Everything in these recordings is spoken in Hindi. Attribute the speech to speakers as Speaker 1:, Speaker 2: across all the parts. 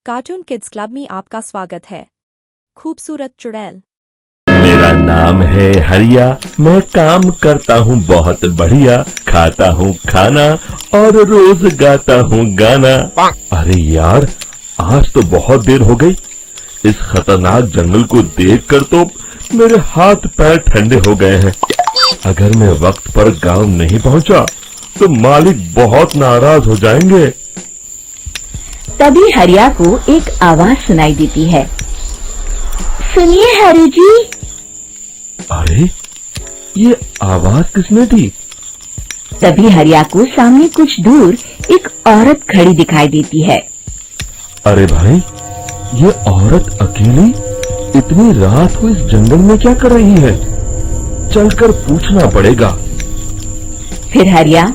Speaker 1: कार्टून किड्स क्लब में आपका स्वागत है। खूबसूरत चुड़ैल।
Speaker 2: मेरा नाम है हरिया, मैं काम करता हूँ बहुत बढ़िया, खाता हूँ खाना और रोज गाता हूँ गाना। अरे यार, आज तो बहुत देर हो गई। इस खतरनाक जंगल को देखकर तो मेरे हाथ पैर ठंडे हो गए हैं। अगर मैं वक्त पर गांव नहीं पहुंचा तो मालिक बहुत नाराज हो जाएंगे।
Speaker 3: तभी हरिया को एक आवाज सुनाई देती है। सुनिए हरि जी।
Speaker 2: अरे, ये आवाज किसने दी?
Speaker 3: तभी हरिया को सामने कुछ दूर एक औरत खड़ी दिखाई देती है।
Speaker 2: अरे भाई, ये औरत अकेली इतनी रात को इस जंगल में क्या कर रही है? चलकर पूछना पड़ेगा।
Speaker 3: फिर हरिया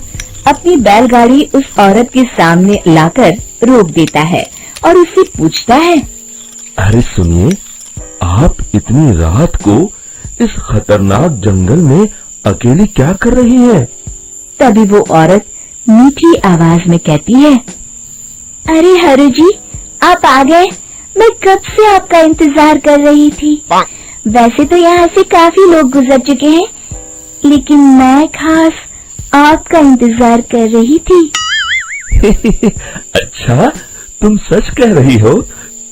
Speaker 3: अपनी बैलगाड़ी उस औरत के सामने लाकर रोक देता है और उससे पूछता है।
Speaker 2: अरे सुनिए, आप इतनी रात को इस खतरनाक जंगल में अकेली क्या कर रही है?
Speaker 3: तभी वो औरत मीठी आवाज में कहती है, अरे हरि जी, आप आ गए। मैं कब से आपका इंतजार कर रही थी। वैसे तो यहाँ से काफी लोग गुजर चुके हैं, लेकिन मैं खास आपका इंतजार कर रही थी।
Speaker 2: अच्छा, तुम सच कह रही हो?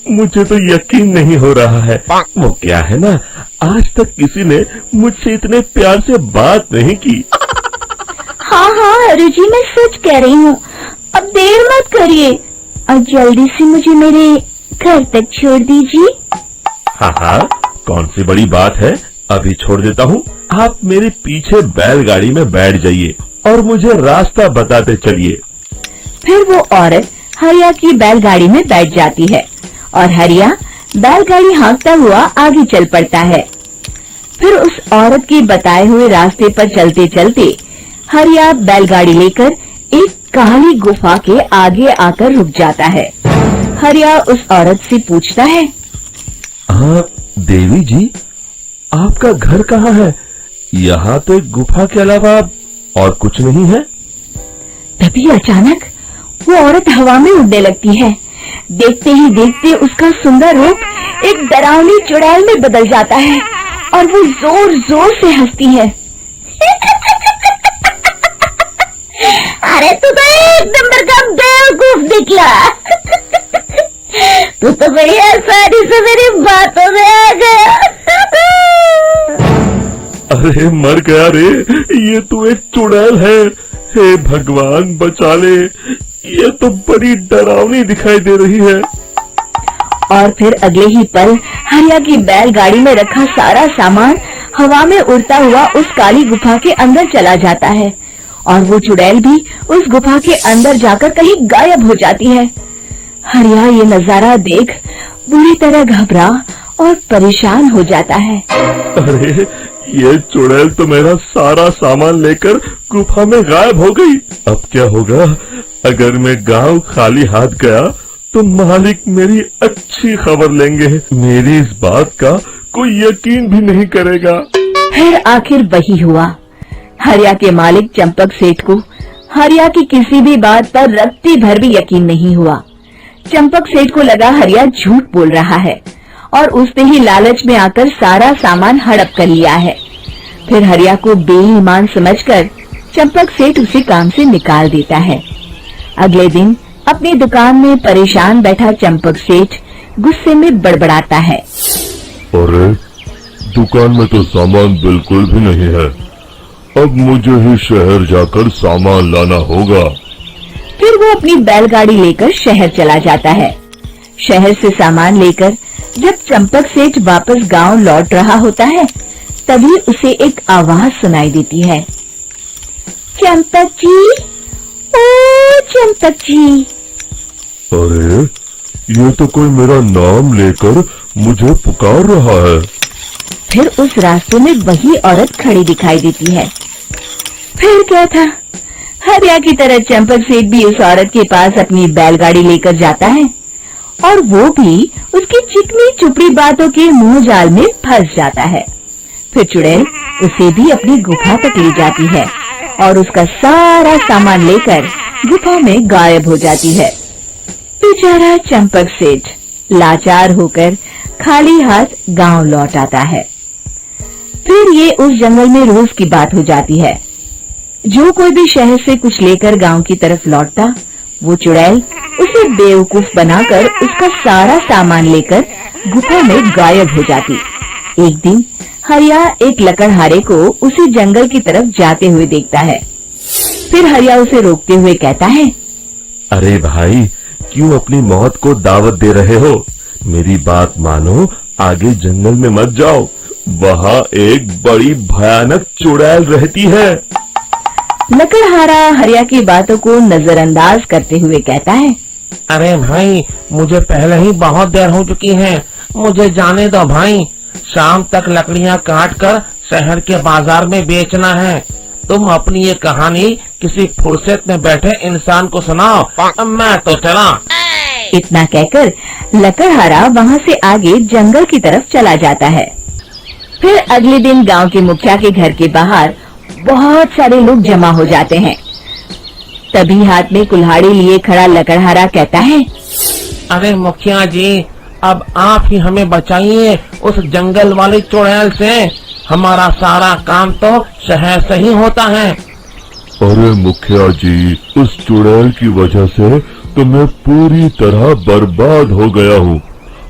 Speaker 2: मुझे तो यकीन नहीं हो रहा है। वो क्या है ना, आज तक किसी ने मुझसे इतने प्यार से बात नहीं की।
Speaker 3: हाँ हाँ हरि जी, मैं सच कह रही हूँ। अब देर मत करिए और जल्दी से मुझे मेरे घर तक छोड़ दीजिए।
Speaker 2: हाँ हाँ, कौन सी बड़ी बात है, अभी छोड़ देता हूँ। आप मेरे पीछे बैलगाड़ी में बैठ जाइए और मुझे रास्ता बताते चलिए।
Speaker 3: फिर वो औरत हरिया की बैलगाड़ी में बैठ जाती है और हरिया बैलगाड़ी हाँकता हुआ आगे चल पड़ता है। फिर उस औरत के बताए हुए रास्ते पर चलते चलते हरिया बैलगाड़ी लेकर एक काली गुफा के आगे आकर रुक जाता है। हरिया उस औरत से पूछता है,
Speaker 2: हाँ देवी जी, आपका घर कहाँ है? यहाँ तो एक गुफा के अलावा और कुछ नहीं है।
Speaker 3: तभी अचानक वो औरत हवा में उड़ने लगती है। देखते ही देखते उसका सुंदर रूप एक डरावनी चुड़ैल में बदल जाता है और वो जोर जोर से हंसती है। अरे तू तो एक नंबर का बेवकूफ निकला। तू तो बड़ी आसानी से मेरी बातों में आ गया।
Speaker 2: अरे मर गया रे, ये तो एक चुड़ैल है। हे भगवान बचा ले, ये तो बड़ी डरावनी दिखाई दे रही है।
Speaker 3: और फिर अगले ही पल हरिया की बैलगाड़ी में रखा सारा सामान हवा में उड़ता हुआ उस काली गुफा के अंदर चला जाता है और वो चुड़ैल भी उस गुफा के अंदर जाकर कहीं गायब हो जाती है। हरिया ये नजारा देख बुरी तरह घबरा और परेशान हो जाता है।
Speaker 2: अरे, ये चुड़ैल तो मेरा सारा सामान लेकर गुफा में गायब हो गई। अब क्या होगा? अगर मैं गांव खाली हाथ गया तो मालिक मेरी अच्छी खबर लेंगे। मेरी इस बात का कोई यकीन भी नहीं करेगा।
Speaker 3: फिर आखिर वही हुआ। हरिया के मालिक चंपक सेठ को हरिया की किसी भी बात पर रत्ती भर भी यकीन नहीं हुआ। चंपक सेठ को लगा हरिया झूठ बोल रहा है और उसने ही लालच में आकर सारा सामान हड़प कर लिया है। फिर हरिया को बेईमान समझकर चंपक सेठ उसे काम से निकाल देता है। अगले दिन अपनी दुकान में परेशान बैठा चंपक सेठ गुस्से में बड़बड़ाता है।
Speaker 2: अरे, दुकान में तो सामान बिल्कुल भी नहीं है। अब मुझे ही शहर जाकर सामान लाना होगा।
Speaker 3: फिर वो अपनी बैलगाड़ी लेकर शहर चला जाता है। शहर से सामान लेकर जब चंपक सेठ वापस गांव लौट रहा होता है, तभी उसे एक आवाज सुनाई देती है। चंपक जी, ओ चंपक जी।
Speaker 2: अरे, ये तो कोई मेरा नाम लेकर मुझे पुकार रहा है।
Speaker 3: फिर उस रास्ते में वही औरत खड़ी दिखाई देती है। फिर क्या था, हरिया की तरह चंपक सेठ भी उस औरत के पास अपनी बैलगाड़ी लेकर जाता है और वो भी उसकी चिकनी चुपड़ी बातों के मुंह जाल में फंस जाता है। फिर चुड़ैल उसे भी अपनी गुफा तक ले जाती है और उसका सारा सामान लेकर गुफा में गायब हो जाती है। बेचारा चंपक सेठ लाचार होकर खाली हाथ गांव लौट आता है। फिर ये उस जंगल में रोज की बात हो जाती है। जो कोई भी शहर से कुछ लेकर गांव की तरफ लौटता, वो चुड़ैल उसे बेवकूफ बनाकर उसका सारा सामान लेकर गुफा में गायब हो जाती। एक दिन हरिया एक लकड़हारे को उसी जंगल की तरफ जाते हुए देखता है। फिर हरिया उसे रोकते हुए कहता है,
Speaker 2: अरे भाई, क्यों अपनी मौत को दावत दे रहे हो? मेरी बात मानो, आगे जंगल में मत जाओ, वहाँ एक बड़ी भयानक चुड़ैल रहती है।
Speaker 3: लकड़हारा हरिया की बातों को नजरअंदाज करते हुए कहता है,
Speaker 4: अरे भाई, मुझे पहले ही बहुत देर हो चुकी है, मुझे जाने दो भाई। शाम तक लकड़ियाँ काट कर शहर के बाजार में बेचना है। तुम अपनी ये कहानी किसी फुर्सत में बैठे इंसान को सुनाओ, मैं तो चला।
Speaker 3: इतना कहकर लकड़हारा वहाँ से आगे जंगल की तरफ चला जाता है। फिर अगले दिन गांव के मुखिया के घर के बाहर बहुत सारे लोग जमा हो जाते हैं। तभी हाथ में कुल्हाड़ी लिए खड़ा लकड़हारा कहता है,
Speaker 4: अरे मुखिया जी, अब आप ही हमें बचाइए उस जंगल वाली चुड़ैल से। हमारा सारा काम तो शहर से ही होता है।
Speaker 2: अरे मुखिया जी, उस चुड़ैल की वजह से तो मैं पूरी तरह बर्बाद हो गया हूँ।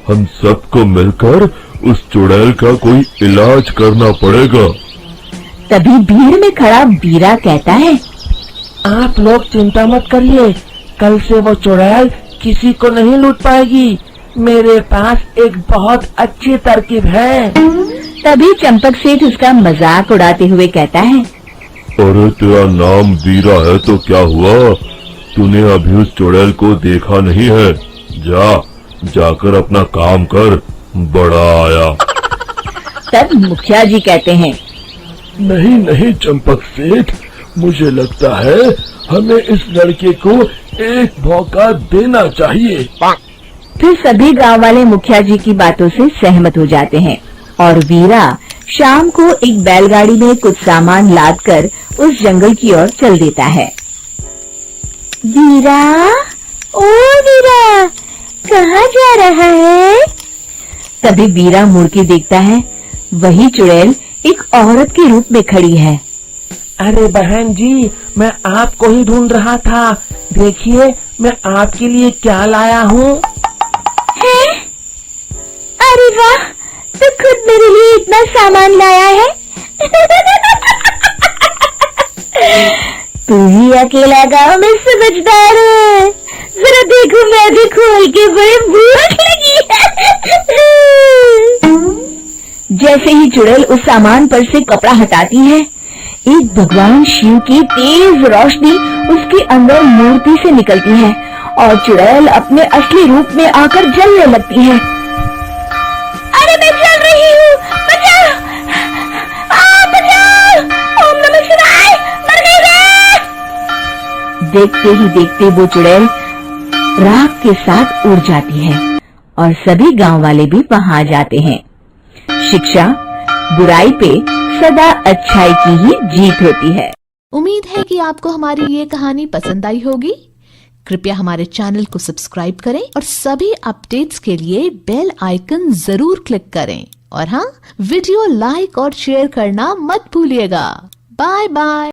Speaker 2: हम सबको मिलकर उस चुड़ैल का कोई इलाज करना पड़ेगा।
Speaker 3: तभी भीड़ में खड़ा बीरा कहता है,
Speaker 4: आप लोग चिंता मत करिए, कल से वो चुड़ैल किसी को नहीं लूट पाएगी। मेरे पास एक बहुत अच्छी तरकीब है।
Speaker 3: तभी चंपक सेठ उसका मजाक उड़ाते हुए कहता है,
Speaker 2: अरे तेरा नाम वीरा है तो क्या हुआ? तूने अभी उस चुड़ैल को देखा नहीं है? जाकर अपना काम कर, बड़ा आया।
Speaker 3: तब मुखिया जी कहते हैं,
Speaker 2: नहीं चंपक सेठ, मुझे लगता है हमें इस लड़के को एक मौका देना चाहिए।
Speaker 3: फिर सभी गांव वाले मुखिया जी की बातों से सहमत हो जाते हैं और वीरा शाम को एक बैलगाड़ी में कुछ सामान लादकर उस जंगल की ओर चल देता है। वीरा, ओ वीरा, कहाँ जा रहा है? तभी वीरा मुड़ के देखता है, वही चुड़ैल एक औरत के रूप में खड़ी है।
Speaker 4: अरे बहन जी, मैं आपको ही ढूंढ रहा था। देखिए, मैं आपके लिए क्या लाया हूँ।
Speaker 3: अरे वाह, तो खुद मेरे लिए इतना सामान लाया है। तू ही अकेला गांव में समझदार है। जरा देखो, मैं भी खोल के बड़े भूख लगी है। जैसे ही चुड़ैल उस सामान पर से कपड़ा हटाती है, एक भगवान शिव की तेज रोशनी उसके अंदर मूर्ति से निकलती है और चुड़ैल अपने असली रूप में आकर जलने लगती है। अरे मैं जल रही हूँ, बचाओ! बचाओ! ओम नमः शिवाय, मर गई मैं! देखते ही देखते वो चुड़ैल राख के साथ उड़ जाती है और सभी गांव वाले भी वहां जाते हैं। शिक्षा, बुराई पे सदा अच्छाई की ही जीत होती है।
Speaker 5: उम्मीद है कि आपको हमारी ये कहानी पसंद आई होगी। कृपया हमारे चैनल को सब्सक्राइब करें और सभी अपडेट्स के लिए बेल आइकन जरूर क्लिक करें। और हाँ, वीडियो लाइक और शेयर करना मत भूलिएगा। Bye bye.